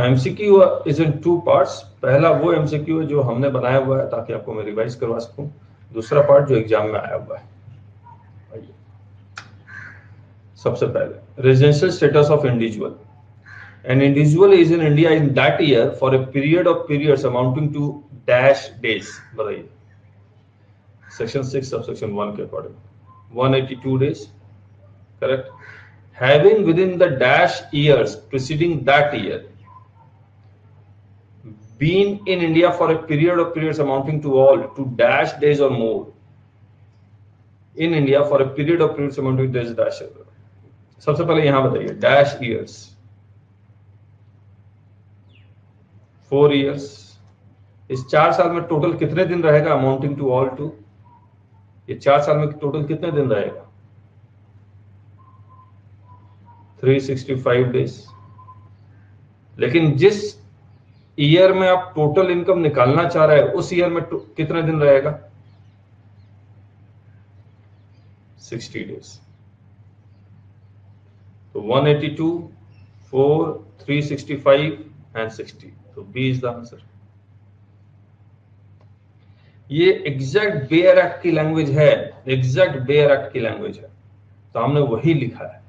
MCQ is in 2 parts. पहला वो MCQ है जो हमने बनाया हुआ है ताकि आपको मैं रिवाइज करवा सकूं। दूसरा पार्ट जो एग्जाम में आया हुआ है। सबसे पहले residential status of individual. An individual is in India in that year for a period of periods amounting to dash days. बताइए सेक्शन 6 सबसेक्शन 1 के according 182 days, correct? Having within the dash years preceding that year been in India for a period of periods amounting to all to dash days or more. In India for a period of periods amounting to dash. सबसे पहले यहां बताइए dash years 4 years। इस 4 साल में total कितने दिन रहेगा अमाउंटिंग टू ऑल टू? ये 4 साल में टोटल कितने दिन रहेगा? 365 डेज। लेकिन जिस ईयर में आप टोटल इनकम निकालना चाह रहे हैं उस ईयर में कितने दिन रहेगा? 60 डेज। तो 182, 4, 365 एंड 60। तो बी इज द आंसर। ये एग्जैक्ट बेयर एक्ट की लैंग्वेज है, एग्जैक्ट बेयर एक्ट की लैंग्वेज है, तो हमने वही लिखा है।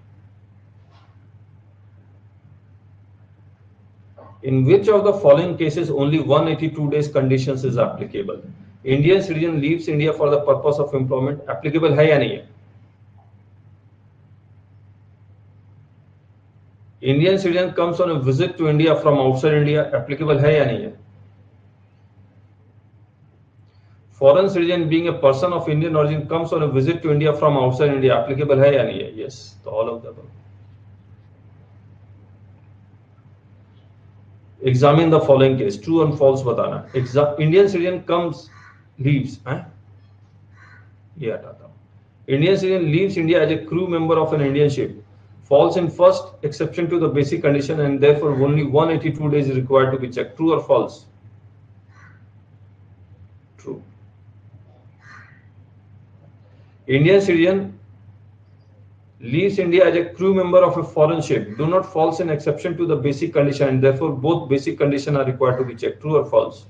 In which of the following cases only 182 days conditions is applicable? Indian citizen leaves India for the purpose of employment, applicable है या नहीं है? Indian citizen comes on a visit to India from outside India, applicable है या नहीं है? Foreign citizen being a person of Indian origin comes on a visit to India from outside India, applicable है या नहीं है? Yes, तो all of the above. Examine the following case, true and false बताना। Indian citizen comes, leaves, ये हटाता हूँ। Indian citizen leaves India as a crew member of an Indian ship, falls in first exception to the basic condition and therefore only 182 days is required to be checked. True or false? True. Indian citizen leaves India as a crew member of a foreign ship, do not falls in exception to the basic condition and therefore both basic conditions are required to be checked. True or false?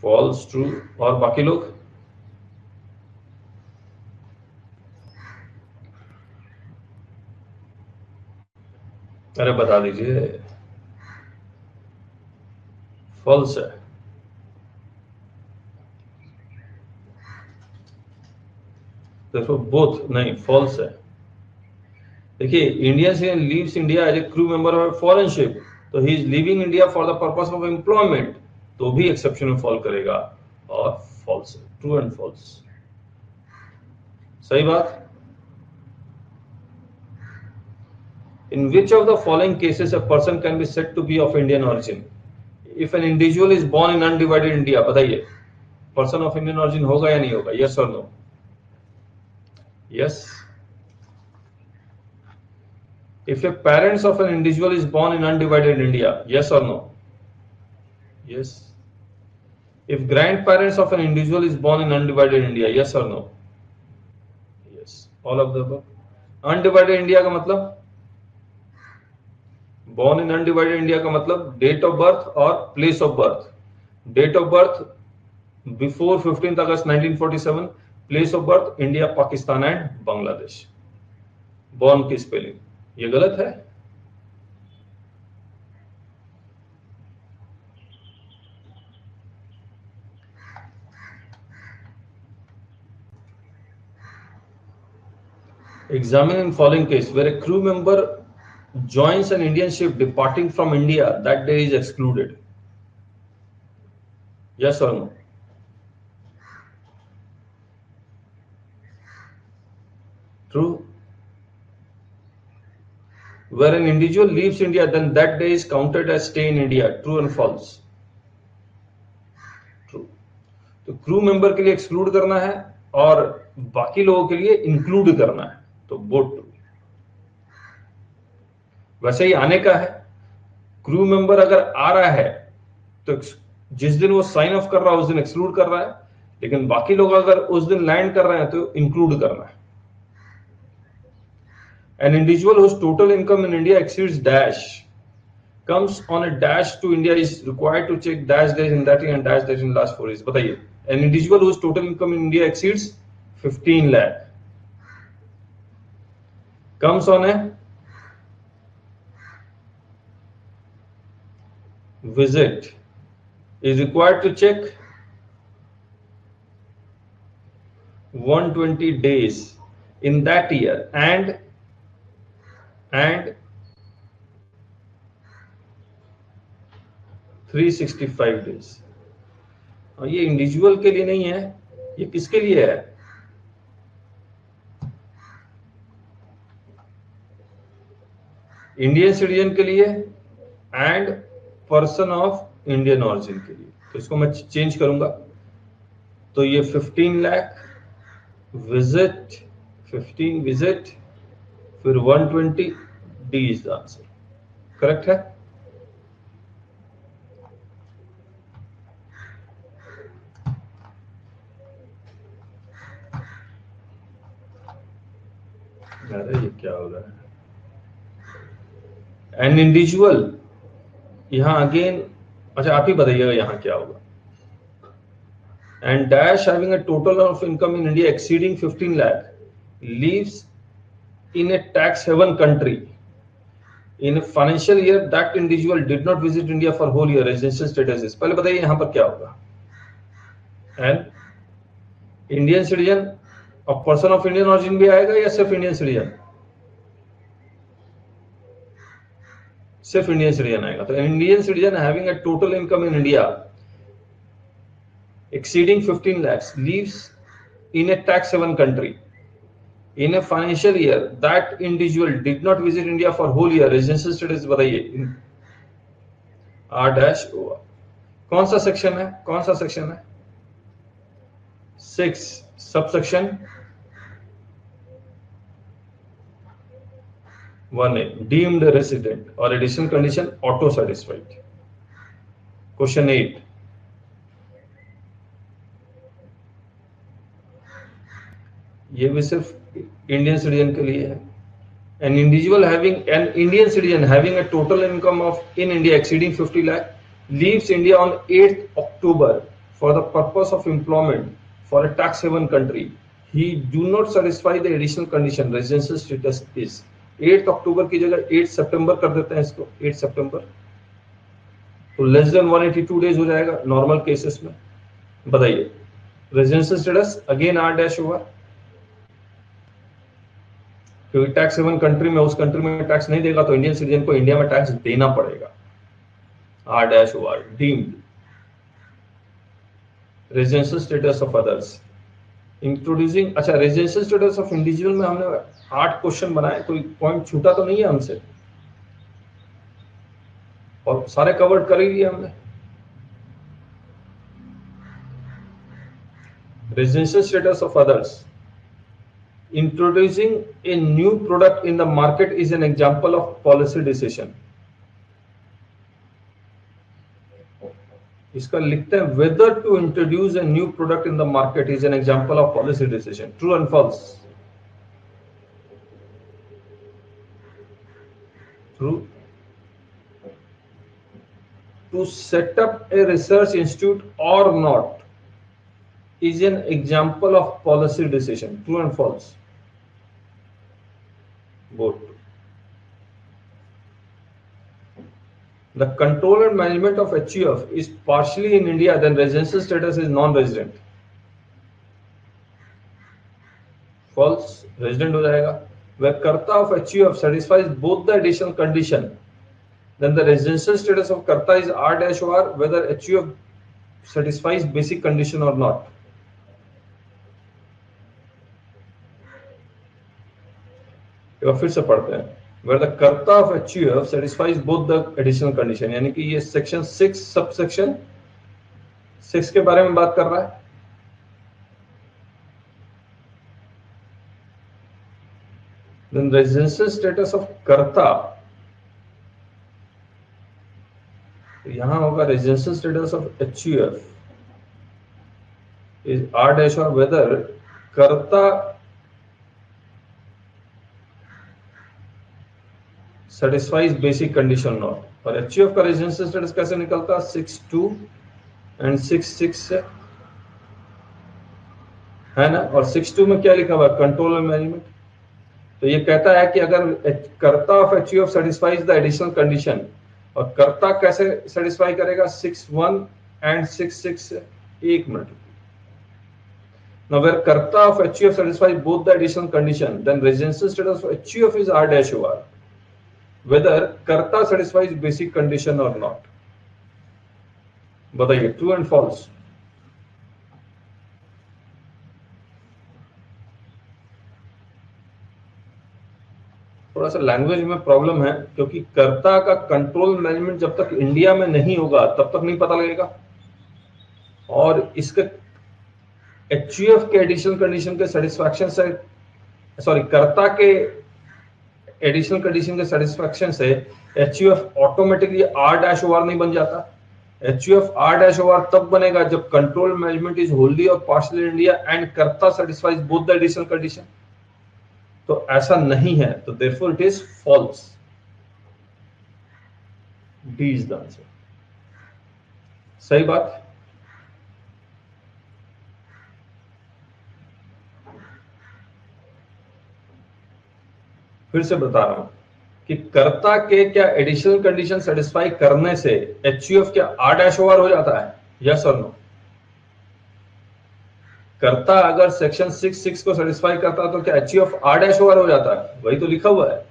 False, true। और बाकी लोग? अरे बता दीजिए। False है। देखो both नहीं, false है। देखिए Indian citizen leaves India as a crew member of a foreign ship, तो he is living India for the purpose of employment, तो भी एक्सेप्शन में फॉल करेगा और फॉल्स है। ट्रू एंड फॉल्स, सही बात। In which of the following cases a person can be said to be of Indian origin? If an individual is born in undivided India, बताइए person of Indian origin होगा या नहीं होगा? Yes or no? Yes. If a parents of an individual is born in undivided India, yes or no? Yes. If grandparents of an individual is born in undivided India, yes or no? Yes. All of the above. Undivided India का मतलब, born in undivided India का मतलब date of birth और place of birth. Date of birth before 15 अगस्त 1947, place of birth India, Pakistan and Bangladesh. Born की spelling ये गलत है। Examine in following case where a crew member joins an Indian ship departing from India, that day is excluded. Yes or no? True. Where an individual leaves India, then that day is counted as stay in India. True and false? True. तो crew member के लिए exclude करना है और बाकी लोगों के लिए इंक्लूड करना है, तो बोथ ट्रू। वैसे ही आने का है, क्रू मेंबर अगर आ रहा है तो जिस दिन वो साइन ऑफ कर रहा है उस दिन एक्सक्लूड कर रहा है, लेकिन बाकी लोग अगर उस दिन लैंड कर रहे हैं तो इंक्लूड करना है। An individual whose total income in India exceeds dash comes on a dash to India is required to check dash days in that year and dash days in last 4 years. बताइए, an individual whose total income in India exceeds 15 lakh comes on a visit is required to check 120 days in that year and 365 days। और ये individual के लिए नहीं है, ये किसके लिए है? इंडियन सिटीजन के लिए and person of Indian origin के लिए। तो इसको मैं चेंज करूंगा, तो ये 15 लाख विजिट, 15 विजिट, फिर 120 D is the answer. Correct है? अरे ये क्या हो रहा है? एन इंडिविजुअल, यहां अगेन, अच्छा आप ही बताइएगा यहां क्या होगा। And dash having a total of income in India exceeding 15 lakh leaves in a tax haven country in financial year that individual did not visit India for whole year, residential status is. पहले बताइए यहां पर क्या होगा। And Indian citizen और person of Indian origin भी आएगा या सिर्फ इंडियन सिटीजन? सिर्फ इंडियन सिटीजन आएगा। तो Indian citizen having a total income in India exceeding 15 lakhs lives in a tax haven country in a financial year that individual did not visit India for whole year, residential status बताइए। R dash O। कौन सा section है? कौन सा section है? 6 subsection 1A deemed resident और additional condition auto satisfied. Question 8, ये भी सिर्फ इंडियन सिटीजन के लिए है। An individual having an Indian citizen having a total income of in India exceeding 50 lakh leaves India on 8 October for the purpose of employment for a tax haven country. He do not satisfy the additional condition, residential status is. 8 अक्टूबर की जगह 8 सितंबर कर देते हैं इसको, 8 सितंबर, तो less than 182 days हो जाएगा नॉर्मल केसेस में। बताइए residential status again R dash होगा, क्योंकि टैक्स हेवन कंट्री में, उस कंट्री में टैक्स नहीं देगा तो इंडियन सिटीजन को इंडिया में टैक्स देना पड़ेगा। R dash over deemed residential status of others introducing. अच्छा रेजिडेंशियल स्टेटस ऑफ इंडिविजुअल में हमने 8 क्वेश्चन बनाए, कोई पॉइंट छूटा तो नहीं है हमसे? और सारे कवर्ड कर ही लिए हमने। Residential status of others introducing a new product in the market is an example of policy decision। इसका लिखते हैं whether to introduce a new product in the market is an example of policy decision। True and false? True। To set up a research institute or not is an example of policy decision। True and false? Both। The control and management of HUF is partially in India, then residential status is non-resident। False, resident हो जाएगा। Where कर्ता of HUF satisfies both the additional condition, then the residential status of कर्ता is R dash OR whether HUF satisfies basic condition or not। फिर से पढ़ते हैं। Where the कर्ता of HUF satisfies both the additional condition, यानी कि ये section 6 subsection 6 के बारे में बात कर रहा है। Then residential status of कर्ता, यहां होगा residential status of HUF is r dash or whether कर्ता satisfies basic condition not. और HUF का रेजिडेंशियल स्टेटस कैसे निकलता? 6(2) एंड 6(6) से, है ना। और 6(2) में क्या लिखा हुआ? Control and management. तो ये कहता है कि अगर कर्ता of HUF satisfies the additional condition, और कर्ता कैसे सेटिस्फाई करेगा? 6(1) एंड 6(6) से। एक minute. Now where karta of HUF satisfies both the additional condition, then residential status of HUF is R dash OR, whether karta satisfies basic condition or not. बताइए, true and false. थोड़ा सा language में problem है, क्योंकि कर्ता का control management जब तक इंडिया में नहीं होगा तब तक नहीं पता लगेगा, और इसके HUF के एडिशनल कंडीशन के सेटिस्फैक्शन से, सॉरी, कर्ता के एडिशनल कंडीशन के सेटिस्फैक्शन से HUF automatically R dash OR नहीं बन जाता। HUF R डैश OR तब बनेगा जब कंट्रोल मैनेजमेंट इज होल्ली और partial India and karta satisfies both the additional condition. तो ऐसा नहीं है, तो therefore it is false. D is the answer. सही बात। फिर से बता रहा हूं कि कर्ता के क्या एडिशनल कंडीशन सेटिस्फाई करने से HUF क्या R डैश OR हो जाता है? यस और नो? कर्ता अगर सेक्शन 6(6) को सेटिस्फाई करता तो क्या HUF R डैश OR हो जाता है? वही तो लिखा हुआ है।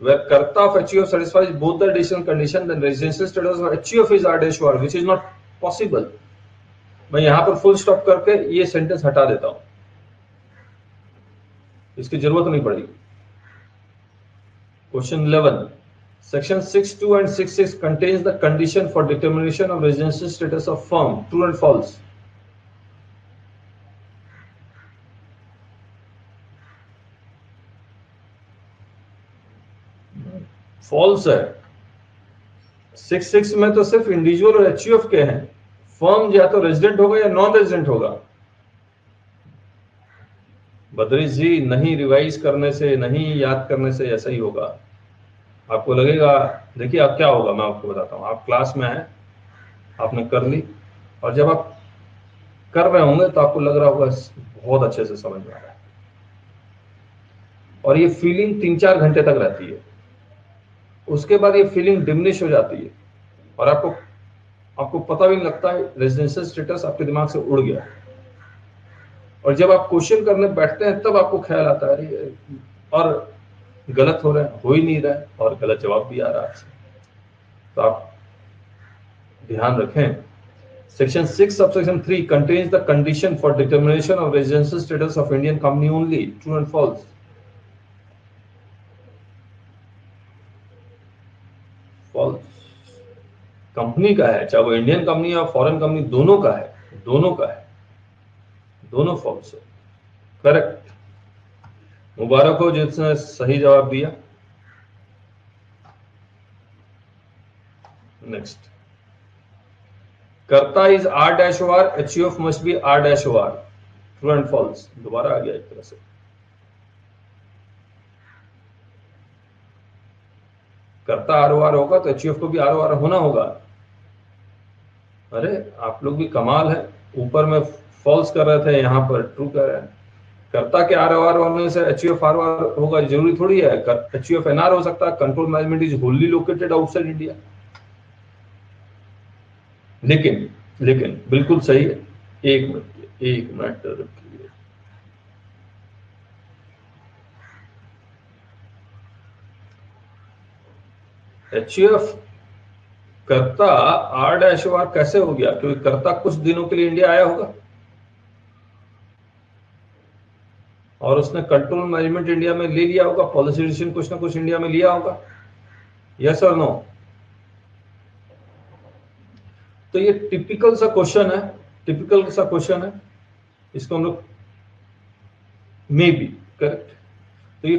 Where कर्ता of HUF satisfies both the additional condition, then residential status of HUF is R dash OR, which is not possible. मैं यहां पर फुल स्टॉप करके ये सेंटेंस हटा देता हूं, इसकी जरूरत नहीं पड़ेगी। Question 11. Section 6(2) and 6(6) contains the condition for determination of residential status of firm. True and false? False है। 6(6) में तो सिर्फ इंडिविजुअल और HUF के हैं। फर्म या तो रेजिडेंट होगा या नॉन रेजिडेंट होगा। बद्रीश जी, नहीं रिवाइज करने से, नहीं याद करने से ऐसा ही होगा। आपको लगेगा, देखिए अब क्या होगा मैं आपको बताता हूँ। आप क्लास में हैं, आपने कर ली, और जब आप कर रहे होंगे तो आपको लग रहा होगा बहुत अच्छे से समझ में आ रहा है, और ये फीलिंग 3-4 घंटे तक रहती है। उसके बाद ये फीलिंग डिमिनिश हो जाती है, और आपको पता भी नहीं लगता है, रेजिडेंशियल स्टेटस आपके दिमाग से उड़ गया। और जब आप क्वेश्चन करने बैठते हैं तब आपको ख्याल आता है और गलत हो रहा है, हो ही नहीं रहा है, और गलत जवाब भी आ रहा है आपसे। तो आप ध्यान रखें, section 6 subsection 3 contains the condition for determination of residential status of Indian company only. True and false? False. Company का है, चाहे वो इंडियन कंपनी या फॉरेन कंपनी, दोनों का है, दोनों का है, दोनों फॉल्स है। करेक्ट। मुबारक हो जिसने सही जवाब दिया। Next, karta is R dash OR, HUF must be R dash OR। True and false? दोबारा आ गया एक तरह से। कर्ता ROR होगा तो HUF को भी ROR होना होगा। अरे आप लोग भी कमाल है, ऊपर में फॉल्स कर रहे थे, यहाँ पर ट्रू कर रहे हैं। कर्ता के ROR होने से HUF ROR होगा जरूरी थोड़ी है। HUF NR हो सकता है। Control management is Holi located outside India. लेकिन बिल्कुल सही है। एक मिनट रुकिए। HUF कर्ता R डैश OR कैसे हो गया? क्योंकि कर्ता कुछ दिनों के लिए इंडिया आया होगा और उसने कंट्रोल मैनेजमेंट इंडिया में ले लिया होगा, पॉलिसी डिसीजन कुछ ना कुछ इंडिया में लिया होगा। यस और नो? तो ये टिपिकल सा क्वेश्चन है, इसको हम लोग मे बी करेक्ट। तो ये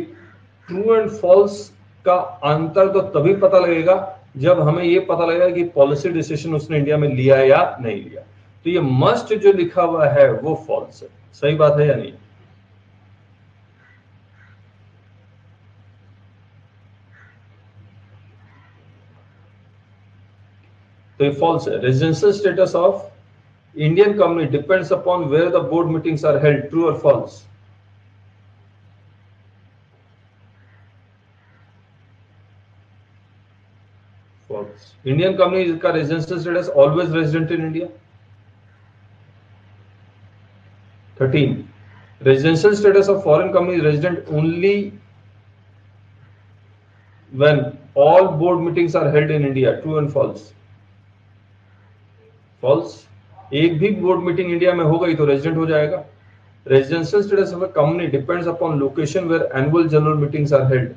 ट्रू एंड फॉल्स का अंतर तो तभी पता लगेगा जब हमें ये पता लगेगा कि पॉलिसी डिसीजन उसने इंडिया में लिया या नहीं लिया। तो ये मस्ट जो लिखा हुआ है वो फॉल्स है। सही बात है या नहीं? तो ये फॉल्स है। Residential status of Indian company depends upon where the board meetings are held, true और फॉल्स? फॉल्स। इंडियन कंपनी का residential status always resident in India. 13. Residential status of foreign company is resident only when all board meetings are held in India. True and false? False. एक भी board meeting India में हो गई तो resident हो जाएगा। Residential status of a company depends upon location where annual general meetings are held.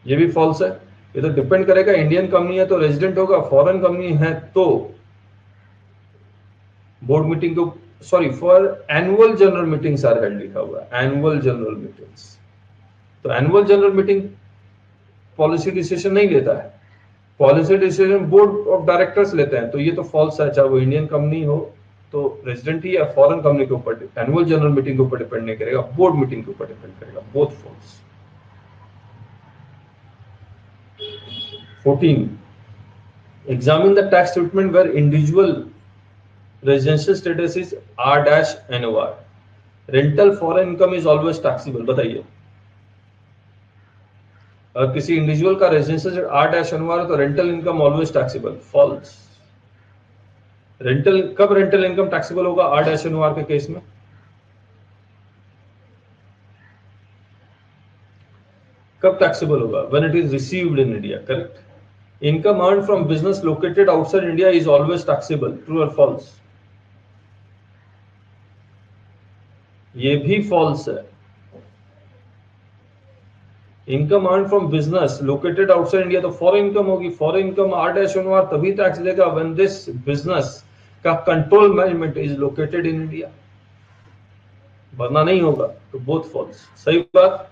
ये भी फॉल्स है। ये तो डिपेंड करेगा, इंडियन कंपनी है तो रेजिडेंट होगा, फॉरेन कंपनी है तो बोर्ड मीटिंग को, sorry, for annual general meetings are held लिखा हुआ है, एनुअल जनरल मीटिंग्स। तो annual general meeting policy decision नहीं लेता है, policy decision board of directors लेते हैं। तो ये तो फॉल्स है, चाहे वो इंडियन कंपनी हो तो रेजिडेंट ही या फॉरेन कंपनी के ऊपर, एनुअल जनरल मीटिंग के ऊपर डिपेंड नहीं करेगा, बोर्ड मीटिंग के ऊपर डिपेंड करेगा। Both false. 14. Examine the tax treatment where individual residential status is R-NOR. Rental foreign income is always taxable. बताइए, अगर किसी इंडिविजुअल का रेजिडेंशियल R-NOR है तो rental income always taxable. False. Rental, कब रेंटल इनकम टैक्सेबल होगा R-NOR के case में? कब टैक्सेबल होगा? When it is received in India. Correct. Income earn from business located outside India is always taxable. True और false? ये भी false है। Income earn from business located outside India तो फॉरेन इनकम होगी। Foreign income R-NOR तभी tax देगा when this business का control management is located in India, वरना नहीं होगा। तो बोथ फॉल्स। सही बात।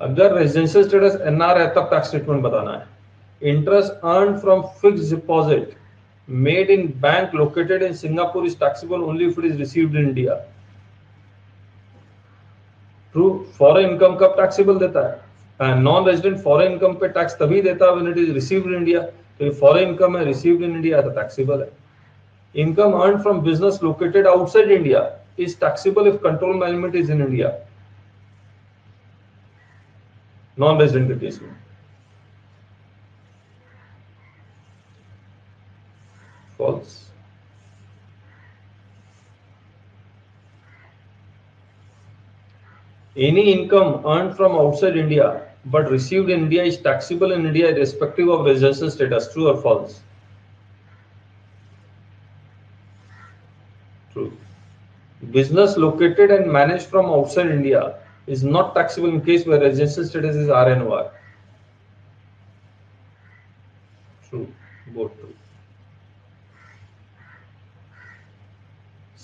अगर रेजिडेंशियल स्टेटस NR है तब टैक्स ट्रीटमेंट बताना है। Interest earn from fixed deposit made in bank located in Singapore is taxable only if it is received in India. True. Foreign income कब टैक्सेबल देता है? नॉन रेजिडेंट फॉरेन इनकम पे tax तभी देता है when it is received in India. तो ये foreign income है, रिसीव्ड इन इंडिया, तो टैक्सेबल है। Income earn from business located outside India is taxable if control management is in India, non resident के केस में। False. Any income earned from outside India but received in India is taxable in India irrespective of residential status. True or false? True. Business located and managed from outside India is not taxable in case where residential status is R-NOR. True. Both true.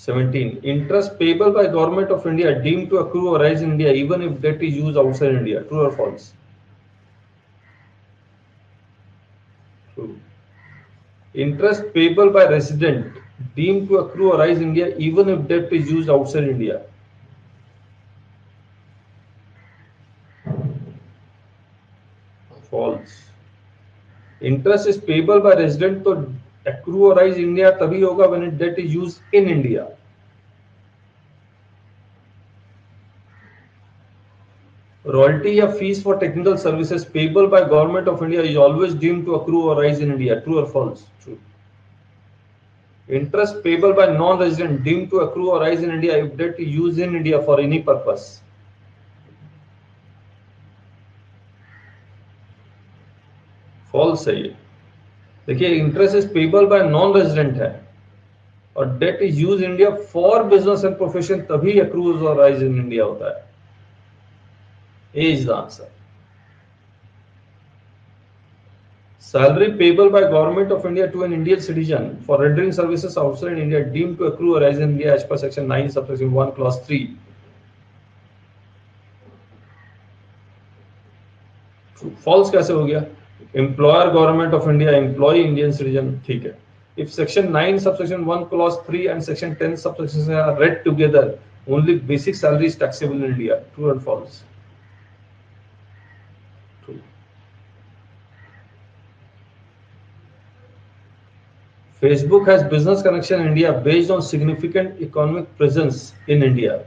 17. Interest payable by Government of India deemed to accrue or rise in India even if debt is used outside India. True or false? True. Interest payable by resident deemed to accrue or rise in India even if debt is used outside India. False. Interest is payable by resident तो accrue or rise India तभी होगा when debt is used in India. Royalty या fees for technical services payable by Government of India is always deemed to accrue or rise in India. True or false? True. Interest payable by non-resident deemed to accrue or rise in India if debt is used in India for any purpose. False है ये। देखिए, interest is payable by non resident है और debt is use India for business and profession तभी accrues और arise in India होता है। A is the answer. Salary payable by Government of India to an Indian citizen for rendering services outside India deemed to accrue or arise in India as per section 9 subsection 1 clause 3. False कैसे हो गया? Employer Government of India, employee Indian citizen, ठीक है. If section 9 subsection 1 clause 3 and section 10 subsection are read together, only basic salary is taxable in India. True or false? True. Facebook has business connection in India based on significant economic presence in India.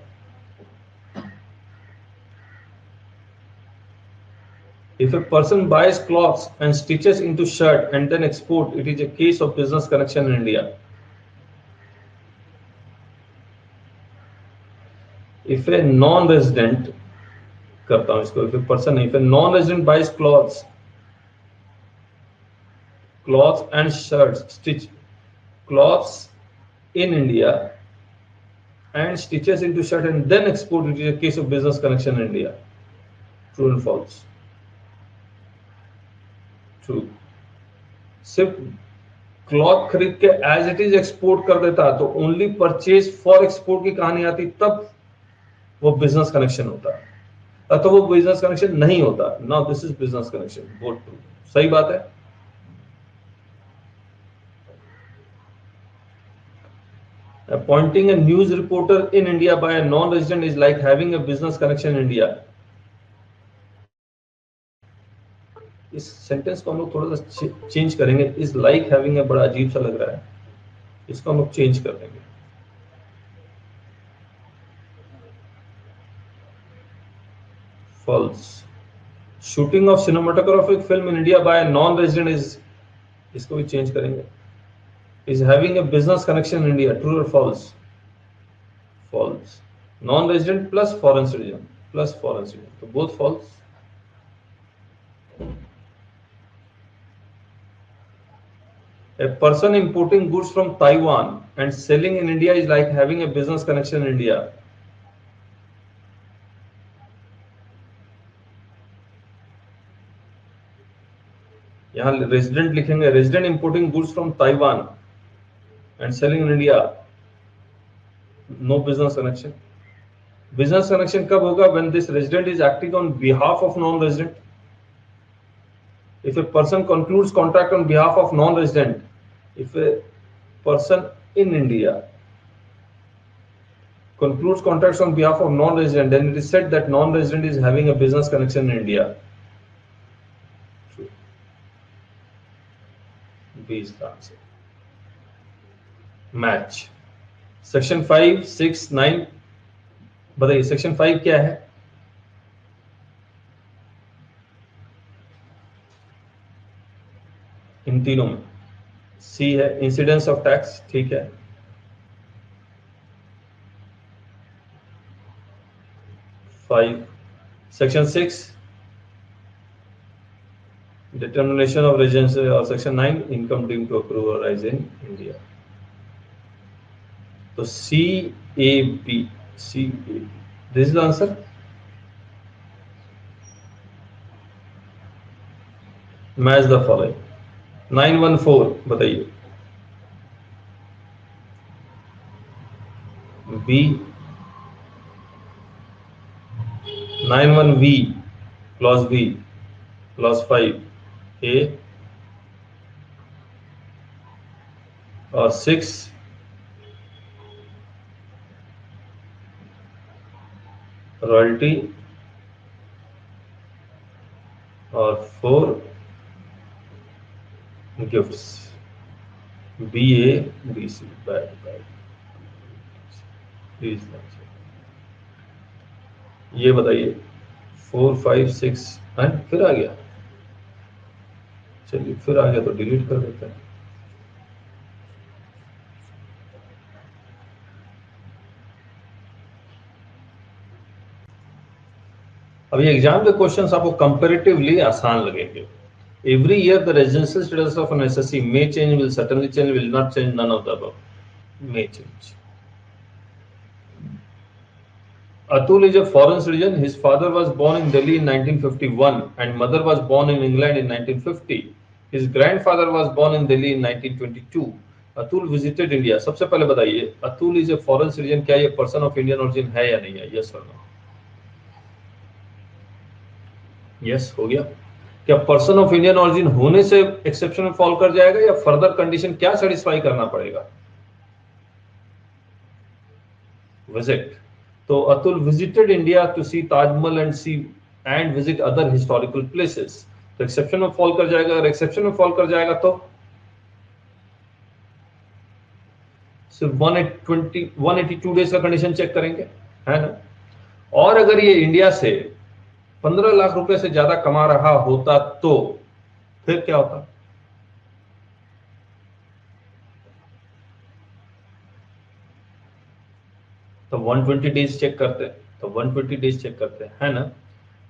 If a person buys clothes and stitches into shirt and then export, it is a case of business connection in India. If a non-resident, करता हूं इसको, if a person, if a non-resident buys clothes and shirts, stitch clothes in India and stitches into shirt and then export, it is a case of business connection in India. True and false? True. सिर्फ cloth खरीद के as it is export कर देता तो only purchase for export की कहानी आती, तब वो बिजनेस कनेक्शन होता, तो वो बिजनेस कनेक्शन नहीं होता. Now this is business connection. Both true. सही बात है. Appointing a news reporter in India by a non-resident is like having a business connection in India. इस सेंटेंस को हम लोग थोड़ा सा चेंज करेंगे. इज लाइक हैविंग ए बड़ा अजीब सा लग रहा है, इसको हम लोग चेंज कर देंगे. False. Shooting of cinematographic film in India by non-resident is, इसको भी चेंज करेंगे. Is having a business connection in India. True or false? False. Non-resident plus foreign citizen plus foreign citizen. So both false. A person importing goods from Taiwan and selling in India is like having a business connection in India. यहाँ resident लिखेंगे. Resident importing goods from Taiwan and selling in India, no business connection. Business connection कब होगा? When this resident is acting on behalf of non-resident. If a person concludes contract on behalf of non-resident, if a person in India concludes contracts on behalf of non-resident, then it is said that non-resident is having a business connection in India. True. B is the answer. Match. Section 5, 6, 9 बताइए. Section 5 क्या है? इन तीनों में सी है incidence of tax. ठीक है. 5. Section 6 determination of residency और section 9 income due to accrue और राइज इन इंडिया. तो C A B, C A B. This is the answer. Match the following. 914 बताइए. B. 91V clause B clause 5 A और 6 royalty और 4 gifts. B A B C. ये बताइए. 4 5 6 फिर आ गया. चलिए फिर आ गया तो डिलीट कर देते हैं. अभी एग्जाम के क्वेश्चंस आपको कंपैरेटिवली आसान लगेंगे. Every year the residential status of an SSC may change, will certainly change, will not change, none of the above. May change. Atul is a foreign citizen. His father was born in Delhi in 1951 and mother was born in England in 1950. His grandfather was born in Delhi in 1922. Atul visited India. सबसे पहले बताइए, Atul is a foreign citizen, क्या ये person of Indian origin है या नहीं है? Yes और नो? यस हो गया। क्या पर्सन ऑफ इंडियन ओरिजिन होने से एक्सेप्शन में फॉल कर जाएगा या फर्दर कंडीशन क्या सेटिस्फाई करना पड़ेगा? विजिट। तो Atul visited India to see Taj Mahal and visit other historical places, तो एक्सेप्शन में फॉल कर जाएगा। अगर एक्सेप्शन में फॉल कर जाएगा तो सिर्फ 182 डेज का कंडीशन चेक करेंगे, है ना। और अगर ये इंडिया से 15 लाख रुपए से ज्यादा कमा रहा होता तो फिर क्या होता? तो 120 डेज चेक करते हैं, तो 120 डेज चेक करते हैं, है ना।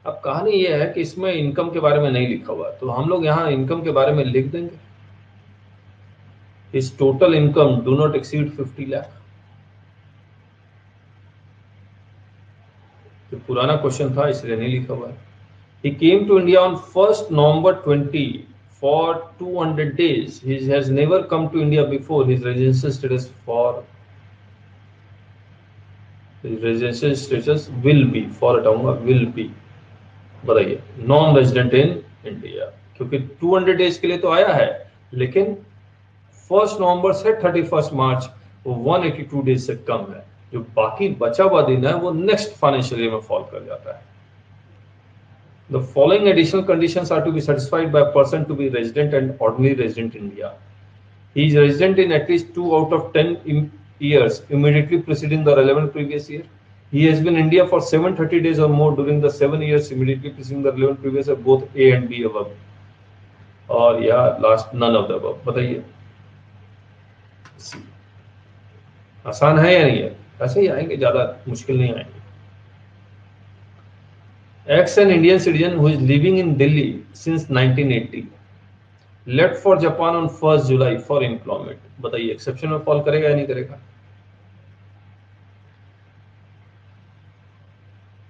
अब कहानी ये है कि इसमें इनकम के बारे में नहीं लिखा हुआ, तो हम लोग यहाँ इनकम के बारे में लिख देंगे, His total income do not exceed 50 lakh। तो पुराना क्वेश्चन था इसलिए नहीं लिखा हुआ है। He came to India on 1st November 20 for 200 days. He has never come to India before. His residential status will be for हटाऊंगा will be, बताइए, non resident in India, क्योंकि 200 डेज के लिए तो आया है, लेकिन 1 नवंबर से 31 मार्च वो 182 डेज से कम है। जो बाकी बचा हुआ दिन है वो नेक्स्ट फाइनेंशियल ईयर में फॉल कर जाता है। The following additional conditions are to be satisfied by a person to be resident and ordinary resident in India. He is resident in at least 2 out of 10 years immediately preceding the relevant previous year. He has been in India for 730 days or more during the 7 years immediately preceding the relevant previous year, both A and B above, और या last none of the above। बताइए आसान है या नहीं है? ऐसे ही आएंगे, ज्यादा मुश्किल नहीं आएंगे। X, an Indian citizen who is living in Delhi since 1980, left for Japan on 1st July for employment। बताइए एक्सेप्शन में फॉल करेगा या नहीं करेगा?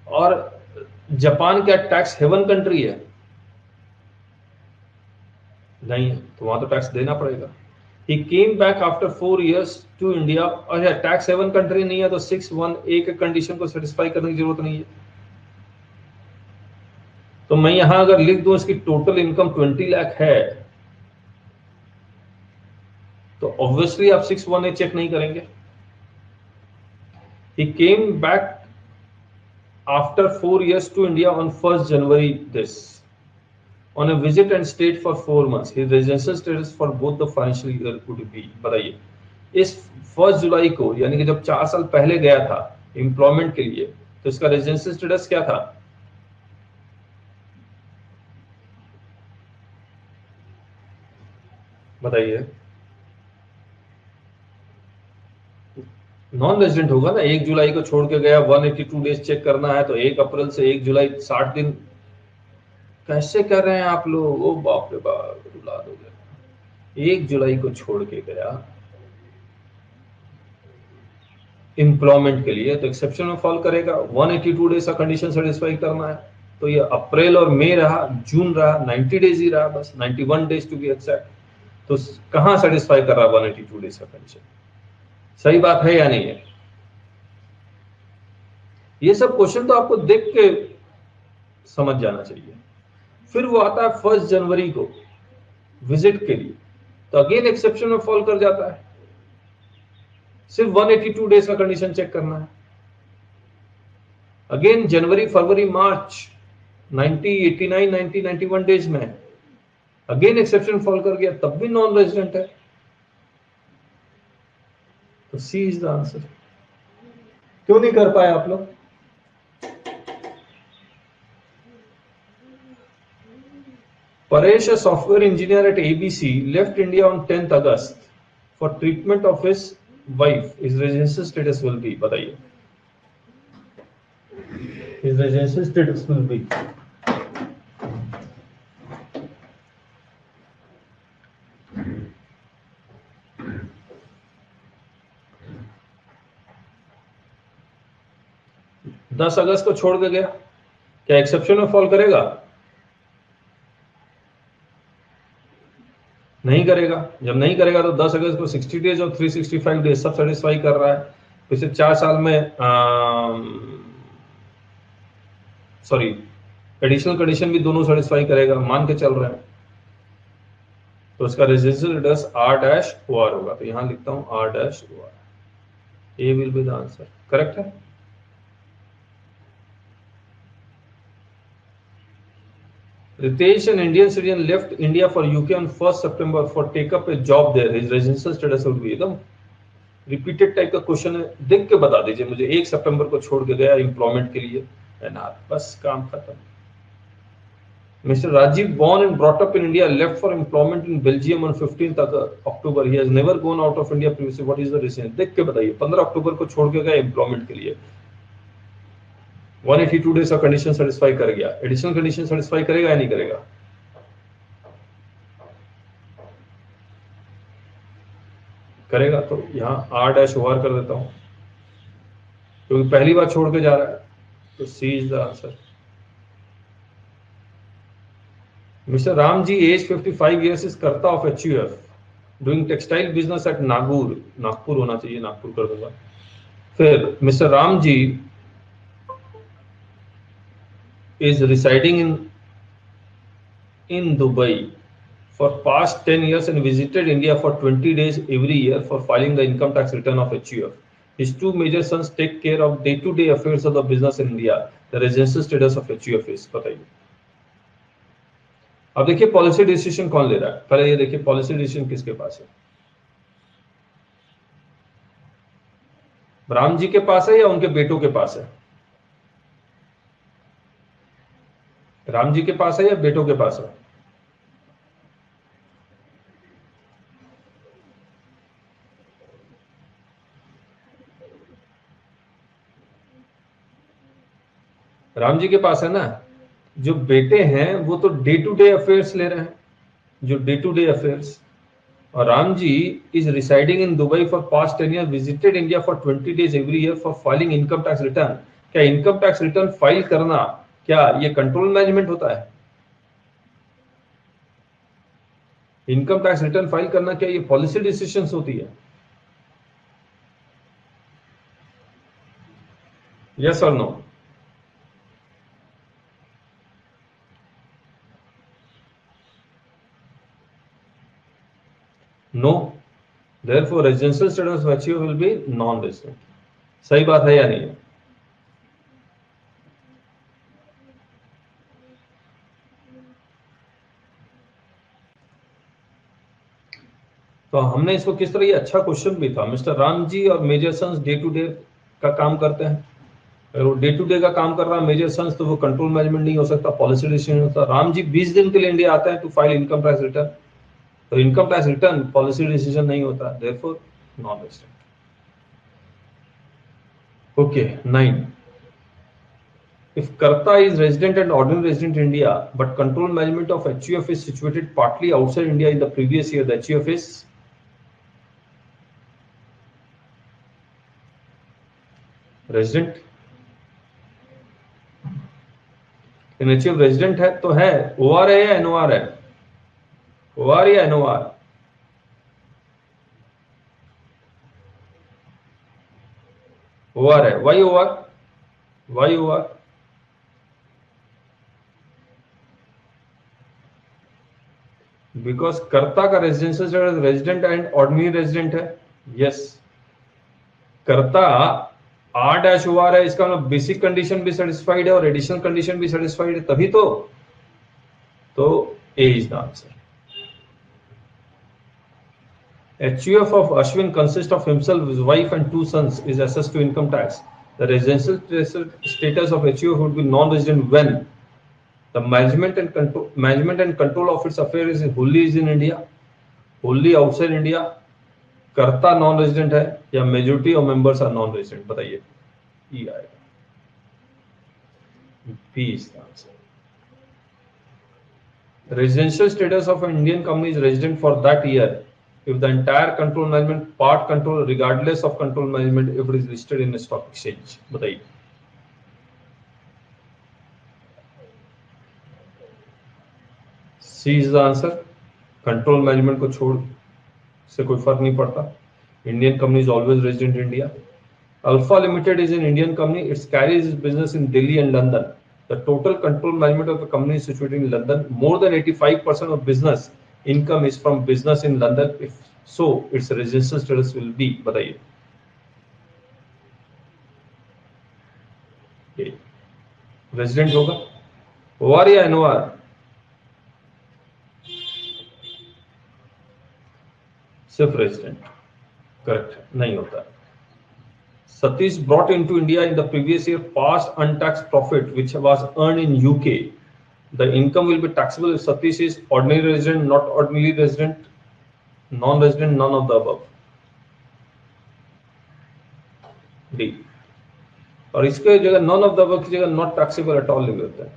और जापान क्या टैक्स हेवन कंट्री है? नहीं है, तो वहां तो टैक्स देना पड़ेगा। He came back after 4 years to India। और टैक्स हेवन कंट्री नहीं है तो 6(1) के कंडीशन को सेटिस्फाई करने की जरूरत नहीं है। तो मैं यहां अगर लिख दूं इसकी टोटल इनकम 20 लाख है, तो ऑब्वियसली आप 6(1) चेक नहीं करेंगे। He came back after 4 years to India on 1st January this on a visit and stayed for 4 months. His residential status for both the financial year would be, बताइए इस 1 जुलाई को, यानी कि जब 4 साल पहले गया था एम्प्लॉयमेंट के लिए, तो इसका रेजिडेंशियल स्टेटस क्या था? बताइए। नॉन रेजिडेंट होगा ना। 1 जुलाई को छोड़ के गया, 182 डेज चेक करना है, तो 1 अप्रैल से 1 जुलाई 60 दिन। कैसे कर रहे हैं आप लोग? ओ बाप रे बाप, रुला दोगे। 1 जुलाई को छोड़ के गया एम्प्लॉयमेंट के लिए, तो एक्सेप्शन में फॉल करेगा। 182 डेज का कंडीशन सेटिस्फाई करना है, तो ये अप्रैल और मई रहा, जून रहा, 90 डेज ही रहा, बस 91 डेज टू बी एक्सैक्ट। तो कहां सेटिस्फाई कर रहा है 182 डेज का कंडीशन? सही बात है या नहीं है? ये सब क्वेश्चन तो आपको देख के समझ जाना चाहिए। फिर वो आता है 1 जनवरी को विजिट के लिए, तो अगेन एक्सेप्शन में फॉल कर जाता है। सिर्फ 182 डेज का कंडीशन चेक करना है। अगेन जनवरी, फरवरी, मार्च 90, 89, 90, 91 डेज में अगेन एक्सेप्शन फॉल कर गया, तब भी नॉन रेजिडेंट है। तो सी इज द आंसर। क्यों नहीं कर पाए आप लोग? Paresh, a software engineer at ABC, left India on 10th August for treatment of his wife. His residential status will be, बताइए। His residential status will be, दस अगस्त को छोड़ के गया, क्या एक्सेप्शन में फॉल करेगा? नहीं करेगा। जब नहीं करेगा तो 10 अगस्त को 60 डेज और 365 डेज सब सेटिस्फाई कर रहा है। पिछले 4 साल में सॉरी एडिशनल कंडीशन भी दोनों सेटिस्फाई करेगा, मान के चल रहे हैं। तो इसका रेजिडेंशियल एड्रेस R-OR होगा। तो यहां लिखता हूं R-OR। A will be the answer. Correct है। Ritesh, an Indian citizen, left India for UK on 1st September for take up a job there. His residential status will be एकदम repeated type का question है, देख के बता दीजिए मुझे। 1 सितंबर को छोड़ के गया एम्प्लॉयमेंट के लिए एनआर, बस काम खत्म। Mr. Rajiv, born and brought up in India, left for employment in Belgium on 15th October. He has never gone out of India previously. What is the reason? देख के बताइए। 15 अक्टूबर को छोड़ के गया एम्प्लॉयमेंट के लिए, 182 डेज का कंडीशन सेटिस्फाई कर गया। एडिशनल कंडीशन सेटिस्फाई करेगा या नहीं करेगा? करेगा। तो यहाँ R-OR कर देता हूं क्योंकि पहली बार छोड़ के जा रहा है। तो C is the answer. Mr. Ramji, age 55 years, is Karta of HUF, doing textile business at Nagpur. Nagpur होना चाहिए, नागपुर कर दूंगा। फिर Mr. Ramji is residing in Dubai for past 10 years and visited India for 20 days every year for filing the income tax return of HUF. His two major sons take care of day-to-day affairs of the business in India. The residential status of HUF is, बताइए। अब देखिए policy decision कौन ले रहा है। पहले ये देखिए पॉलिसी डिसीजन किसके पास है, राम जी के पास है या उनके बेटों के पास है? राम जी के पास है या बेटों के पास है? राम जी के पास है ना। जो बेटे हैं वो तो डे टू डे अफेयर्स ले रहे हैं, जो डे टू डे अफेयर्स। और Ram ji is residing in Dubai for past 10 year, visited India for 20 days every year for filing income tax return. क्या इनकम टैक्स रिटर्न फाइल करना, क्या ये कंट्रोल मैनेजमेंट होता है? इनकम टैक्स रिटर्न फाइल करना क्या ये पॉलिसी डिसीजंस होती है? यस और no? No, therefore residential status of HUF will be non-resident। सही बात है या नहीं है? तो हमने इसको किस तरह, ये अच्छा क्वेश्चन भी था। मिस्टर राम जी और major sons day to day का काम करते हैं। अगर वो डे टू डे का काम कर रहा है मेजर सन्स, तो वो कंट्रोल मैनेजमेंट नहीं हो सकता, पॉलिसी डिसीजन होता। राम जी 20 दिन के लिए इंडिया आते हैं to file income tax return, तो income tax return policy decision नहीं होता, therefore non resident. Okay 9, if Karta is resident and ordinary resident in India but control management of HUF is situated partly outside India in the previous year, the HUF is resident। In HUF resident है तो है, OR है या NOR है? OR या NOR? OR है। Why OR? Why OR? Because कर्ता का residential status resident and ordinary resident है। यस, कर्ता R-OR है, इसका मतलब बेसिक कंडीशन भी सेटिस्फाइड है और एडिशनल कंडीशन भी सेटिस्फाइड है, तभी तो A is the answer. HUF of Ashwin consists of himself, his wife and 2 sons is assessed to income tax. The residential status of HUF would be non-resident when the management and control of its affairs is wholly in India, wholly outside India, karta non resident है या majority of members are non resident. बताइए, E आएगा, B is the answer. Residential status of an Indian company is resident for that year if the entire control management, part control, regardless of control management, if it is listed in a stock exchange। बताइए, C is the answer। Control management को छोड़ से कोई फर्क नहीं पड़ता. Indian company is always resident in India. Alpha Limited is an Indian company. It carries its business in Delhi and London. The total control management of the company is situated in London. More than 85% of business income is from business in London. If so, its residential status will be. बताइए. Resident होगा OR या NOR? सिर्फ resident. Correct नहीं होता. Satish brought into India in the previous year past untaxed profit which was earned in UK. The income will be taxable if Satish is ordinary resident, not ordinary resident, non-resident, none of the above. D. और इसके जगह none of the above की जगह not taxable at all लिख देते हैं.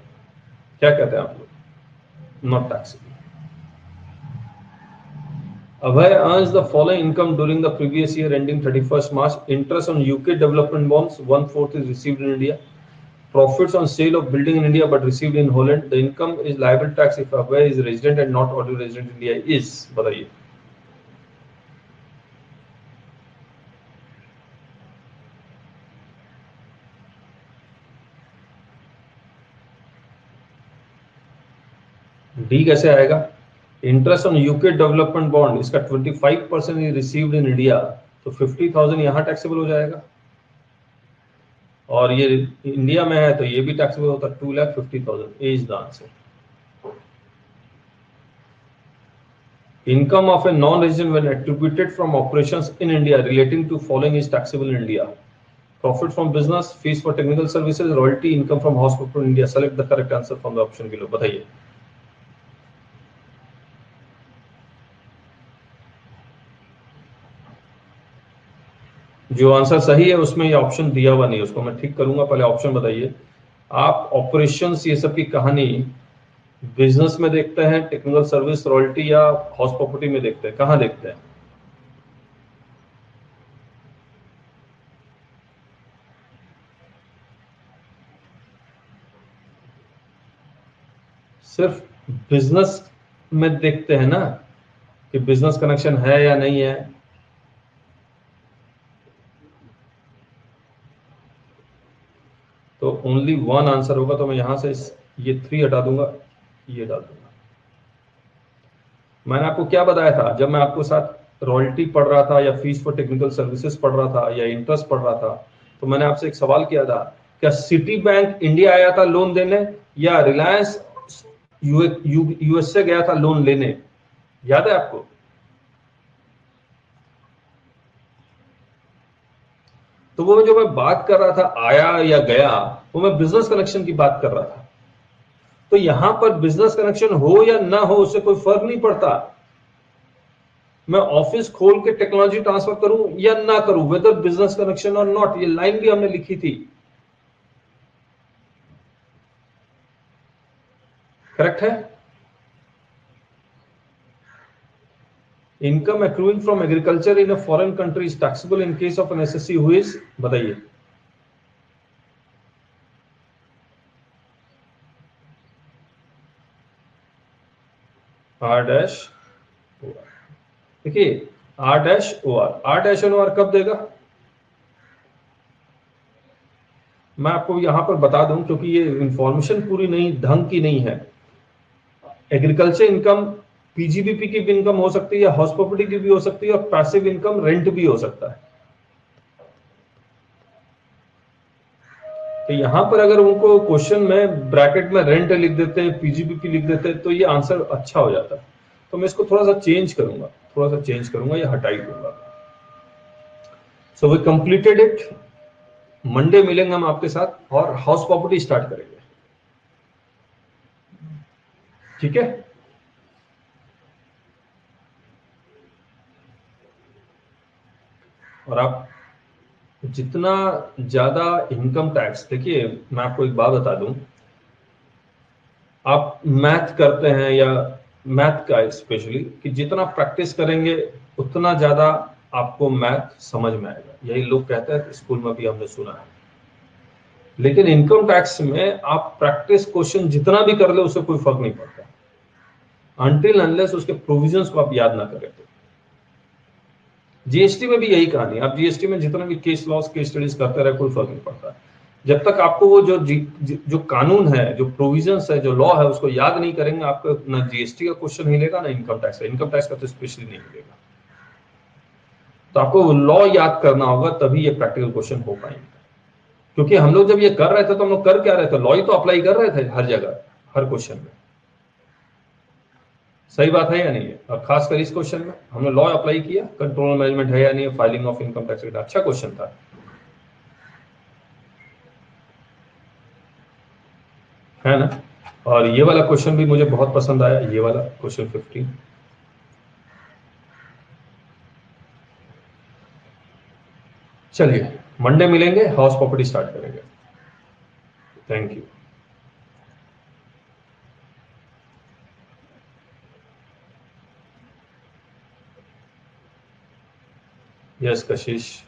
क्या कहते हैं आप लोग? Not taxable. Abhay earns the following income during the previous year ending 31st March. Interest on UK development bonds, 1/4 is received in India. Profits on sale of building in India but received in Holland. The income is liable tax if Abhay is resident and not ordinary resident in India is. बताइए. D कैसे आएगा? Interest on UK development bond इसका 25% is received in India, तो 50,000 यहाँ taxable हो जाएगा. और ये इंडिया में है तो ये भी टैक्सेबल होता है. 2,50,000 is the answer. Income of a non resident when attributed from operations in India relating to following is taxable in India. Profit from business, fees for technical services, royalty, income from house property in India. Select the correct answer from the option below. बताइए. जो answer सही है उसमें ये option दिया हुआ नहीं, उसको मैं ठीक करूंगा. पहले ऑप्शन बताइए. आप ऑपरेशंस ये सब की कहानी बिजनेस में देखते हैं, टेक्निकल सर्विस, रॉयल्टी या हाउस प्रॉपर्टी में देखते हैं? कहां देखते हैं? सिर्फ बिजनेस में देखते हैं ना कि बिजनेस कनेक्शन है या नहीं है. तो ओनली वन आंसर होगा. तो मैं यहां से ये 3 हटा दूंगा, ये डाल दूंगा. मैंने आपको क्या बताया था जब मैं आपको साथ रॉयल्टी पढ़ रहा था या फीस फॉर टेक्निकल सर्विसेज पढ़ रहा था या इंटरेस्ट पढ़ रहा था, तो मैंने आपसे एक सवाल किया था, क्या सिटी बैंक इंडिया आया था लोन देने या रिलायंस यूएस से गया था लोन लेने? याद है आपको? तो वो जो मैं बात कर रहा था आया या गया, वो मैं बिजनेस कनेक्शन की बात कर रहा था. तो यहां पर बिजनेस कनेक्शन हो या ना हो उससे कोई फर्क नहीं पड़ता. मैं ऑफिस खोल के टेक्नोलॉजी ट्रांसफर करूं या ना करूं, वेदर बिजनेस कनेक्शन और नॉट. ये लाइन भी हमने लिखी थी. करेक्ट है? Income accruing from agriculture in a foreign country is taxable in case of an SSC who is. बताइए. R dash OR. देखिए R dash OR, R dash OR कब देगा? मैं आपको यहां पर बता दूं क्योंकि ये इंफॉर्मेशन पूरी नहीं ढंग की नहीं है. एग्रीकल्चर इनकम पीजीबीपी की भी इनकम हो सकती है, हाउस प्रॉपर्टी की भी हो सकती है और पैसिव इनकम रेंट भी हो सकता है. तो यहां पर अगर उनको क्वेश्चन में ब्रैकेट में रेंट लिख देते हैं, पीजीबीपी लिख देते हैं, तो ये आंसर अच्छा हो जाता है. तो मैं इसको थोड़ा सा चेंज करूंगा, या हटा ही दूंगा. So we completed it. Monday मिलेंगे हम आपके साथ और हाउस प्रॉपर्टी स्टार्ट करेंगे. ठीक है? और आप जितना ज्यादा इनकम टैक्स, देखिए मैं आपको एक बात बता दूं, आप मैथ करते हैं या मैथ का स्पेशली कि जितना प्रैक्टिस करेंगे उतना ज्यादा आपको मैथ समझ में आएगा. यही लोग कहते हैं, स्कूल में भी हमने सुना है. लेकिन इनकम टैक्स में आप प्रैक्टिस क्वेश्चन जितना भी कर ले उससे कोई फर्क नहीं पड़ता. अनटिल अनलेस उसके प्रोविजंस को आप याद ना करें। तो जीएसटी में भी यही कहानी है। आप जीएसटी में जितना भी केस लॉस केस स्टडीज करते रहे कोई फर्क नहीं पड़ता। जब तक आपको वो जो कानून है, जो प्रोविजंस है, जो लॉ है, उसको याद नहीं करेंगे, आपको ना जीएसटी का क्वेश्चन मिलेगा ना इनकम टैक्स का। इनकम टैक्स का तो स्पेशली नहीं मिलेगा। तो आपको लॉ याद करना होगा, तभी ये प्रैक्टिकल क्वेश्चन हो पाएंगे। क्योंकि हम लोग जब ये कर रहे थे तो हम लोग कर क्या रहे थे, लॉ ही तो अप्लाई कर रहे थे हर जगह, हर क्वेश्चन में। सही बात है या नहीं है? और खासकर इस क्वेश्चन में हमने लॉ अप्लाई किया, कंट्रोल मैनेजमेंट है या नहीं है, filing of income tax return. अच्छा क्वेश्चन था, है ना? और ये वाला क्वेश्चन भी मुझे बहुत पसंद आया, ये वाला क्वेश्चन 15। चलिए मंडे मिलेंगे, हाउस प्रॉपर्टी स्टार्ट करेंगे। Thank you. Yes Kashish.